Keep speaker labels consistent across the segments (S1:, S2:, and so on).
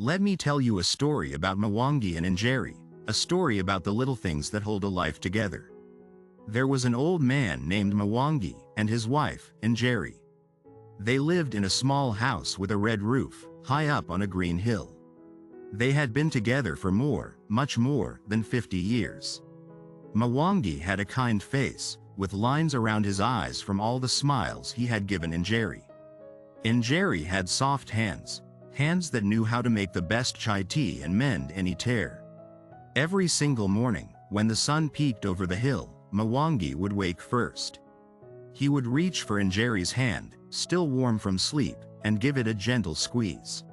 S1: Let me tell you a story about Mwangi and Njeri, a story about the little things that hold a life together. There was an old man named Mwangi and his wife, Njeri. They lived in a small house with a red roof, high up on a green hill. They had been together for much more than 50 years. Mwangi had a kind face, with lines around his eyes from all the smiles he had given Njeri. Njeri had soft hands that knew how to make the best chai tea and mend any tear. Every single morning, when the sun peeked over the hill, Mwangi would wake first. He would reach for Njeri's hand, still warm from sleep, and give it a gentle squeeze.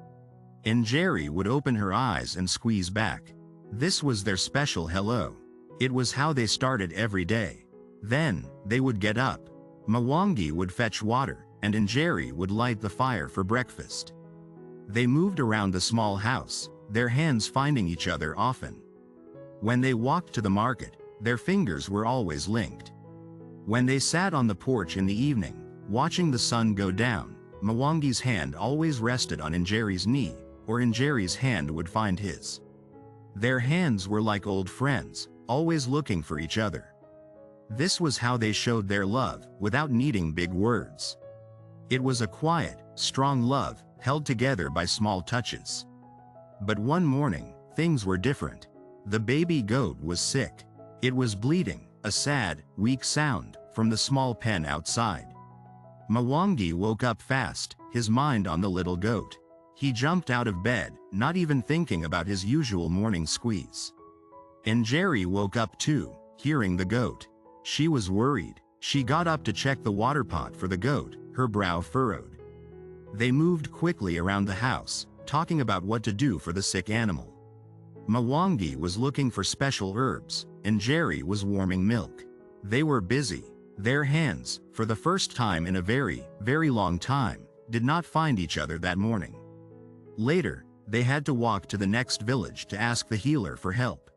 S1: Njeri would open her eyes and squeeze back. This was their special hello. It was how they started every day. Then, they would get up. Mwangi would fetch water, and Njeri would light the fire for breakfast. They moved around the small house, their hands finding each other often. When they walked to the market, their fingers were always linked. When they sat on the porch in the evening, watching the sun go down, Mwangi's hand always rested on Njeri's knee, or Njeri's hand would find his. Their hands were like old friends, always looking for each other. This was how they showed their love, without needing big words. It was a quiet, strong love, held together by small touches. But one morning, things were different. The baby goat was sick. It was bleeding, a sad, weak sound, from the small pen outside. Mwangi woke up fast, his mind on the little goat. He jumped out of bed, not even thinking about his usual morning squeeze. Njeri woke up too, hearing the goat. She was worried. She got up to check the water pot for the goat, her brow furrowed. They moved quickly around the house, talking about what to do for the sick animal. Mwangi was looking for special herbs, and Njeri was warming milk. They were busy. Their hands, for the first time in a very, very long time, did not find each other that morning. Later, they had to walk to the next village to ask the healer for help.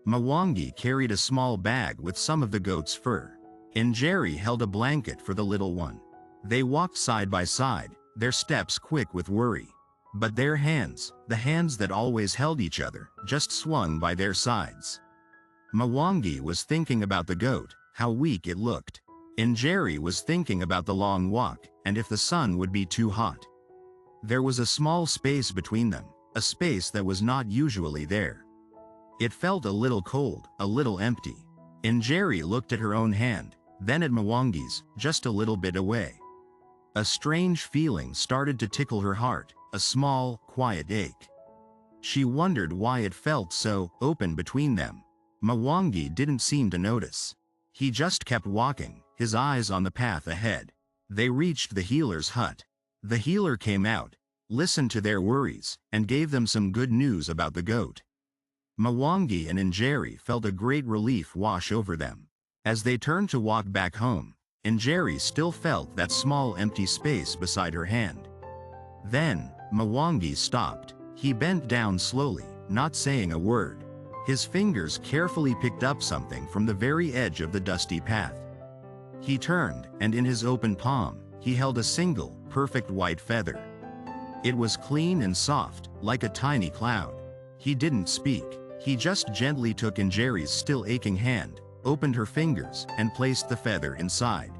S1: Mwangi carried a small bag with some of the goat's fur. Njeri held a blanket for the little one. They walked side by side, their steps quick with worry. But their hands, the hands that always held each other, just swung by their sides. Mwangi was thinking about the goat, how weak it looked. Njeri was thinking about the long walk, and if the sun would be too hot. There was a small space between them, a space that was not usually there. It felt a little cold, a little empty. Njeri looked at her own hand, then at Mwangi's, just a little bit away. A strange feeling started to tickle her heart, a small, quiet ache. She wondered why it felt so open between them. Mwangi didn't seem to notice. He just kept walking, his eyes on the path ahead. They reached the healer's hut. The healer came out, listened to their worries, and gave them some good news about the goat. Mwangi and Njeri felt a great relief wash over them. As they turned to walk back home, Njeri still felt that small empty space beside her hand. Then, Mwangi stopped. He bent down slowly, not saying a word. His fingers carefully picked up something from the very edge of the dusty path. He turned, and in his open palm, he held a single, perfect white feather. It was clean and soft, like a tiny cloud. He didn't speak. He just gently took Njeri's still aching hand, opened her fingers, and placed the feather inside.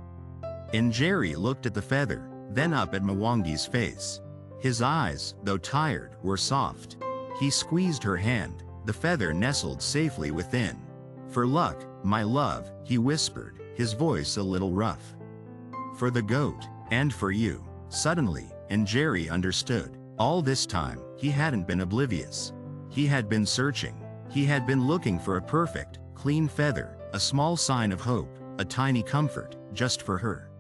S1: Njeri looked at the feather, then up at Mwangi's face. His eyes, though tired, were soft. He squeezed her hand. The feather nestled safely within. "For luck, my love," he whispered, his voice a little rough. "For the goat, and for you." Suddenly, Njeri understood. All this time, he hadn't been oblivious. He had been searching. He had been looking for a perfect, clean feather, a small sign of hope, a tiny comfort, just for her.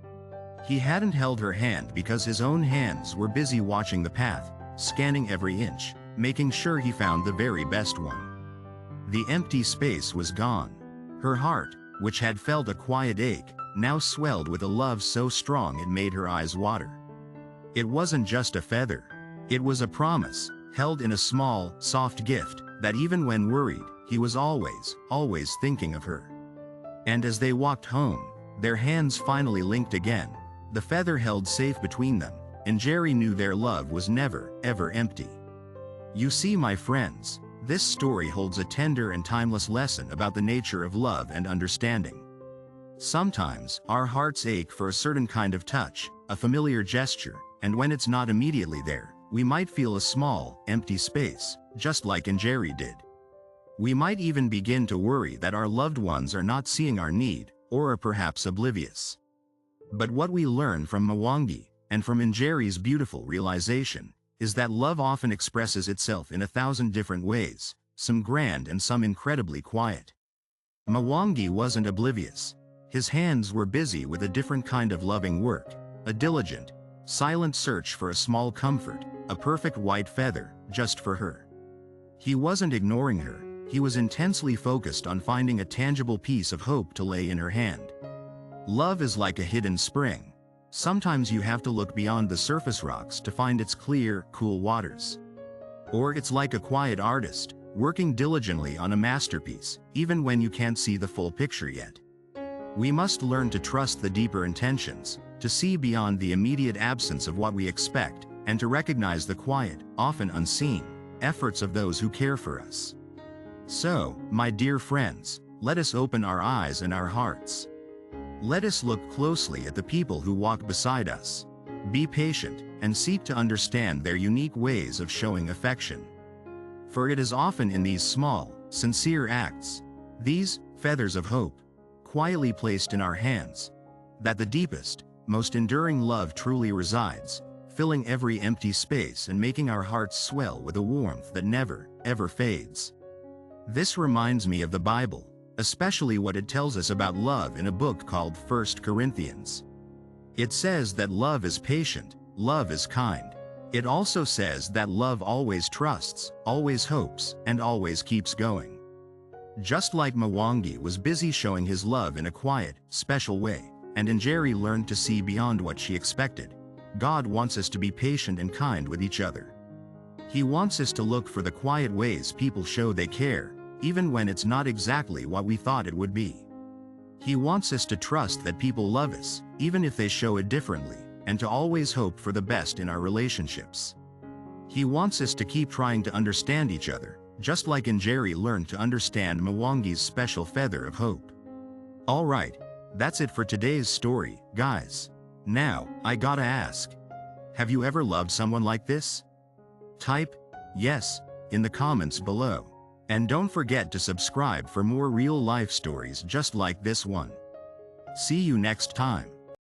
S1: He hadn't held her hand because his own hands were busy watching the path, scanning every inch, making sure he found the very best one. The empty space was gone. Her heart, which had felt a quiet ache, now swelled with a love so strong it made her eyes water. It wasn't just a feather. It was a promise, held in a small, soft gift, that even when worried, he was always thinking of her. And as they walked home, their hands finally linked again, the feather held safe between them, and Njeri knew their love was never, ever empty. You see, my friends, this story holds a tender and timeless lesson about the nature of love and understanding. Sometimes, our hearts ache for a certain kind of touch, a familiar gesture, and when it's not immediately there, we might feel a small, empty space, just like Jerry did. We might even begin to worry that our loved ones are not seeing our need, or are perhaps oblivious. But what we learn from Mwangi, and from Jerry's beautiful realization, is that love often expresses itself in 1,000 different ways, some grand and some incredibly quiet. Mwangi wasn't oblivious. His hands were busy with a different kind of loving work, a diligent, silent search for a small comfort, a perfect white feather, just for her. He wasn't ignoring her, he was intensely focused on finding a tangible piece of hope to lay in her hand. Love is like a hidden spring. Sometimes you have to look beyond the surface rocks to find its clear, cool waters. Or it's like a quiet artist, working diligently on a masterpiece, even when you can't see the full picture yet. We must learn to trust the deeper intentions, to see beyond the immediate absence of what we expect, and to recognize the quiet, often unseen, efforts of those who care for us. So, my dear friends, let us open our eyes and our hearts. Let us look closely at the people who walk beside us. Be patient, and seek to understand their unique ways of showing affection. For it is often in these small, sincere acts, these feathers of hope, quietly placed in our hands, that the deepest, most enduring love truly resides, filling every empty space and making our hearts swell with a warmth that never, ever fades. This reminds me of the Bible, especially what it tells us about love in a book called 1 Corinthians. It says that love is patient, love is kind. It also says that love always trusts, always hopes, and always keeps going. Just like Mwangi was busy showing his love in a quiet, special way, and Njeri learned to see beyond what she expected, God wants us to be patient and kind with each other. He wants us to look for the quiet ways people show they care, even when it's not exactly what we thought it would be. He wants us to trust that people love us, even if they show it differently, and to always hope for the best in our relationships. He wants us to keep trying to understand each other, just like Njeri learned to understand Mwangi's special feather of hope. Alright, that's it for today's story, guys. Now, I gotta ask, have you ever loved someone like this? Type yes in the comments below. And don't forget to subscribe for more real-life stories just like this one. See you next time.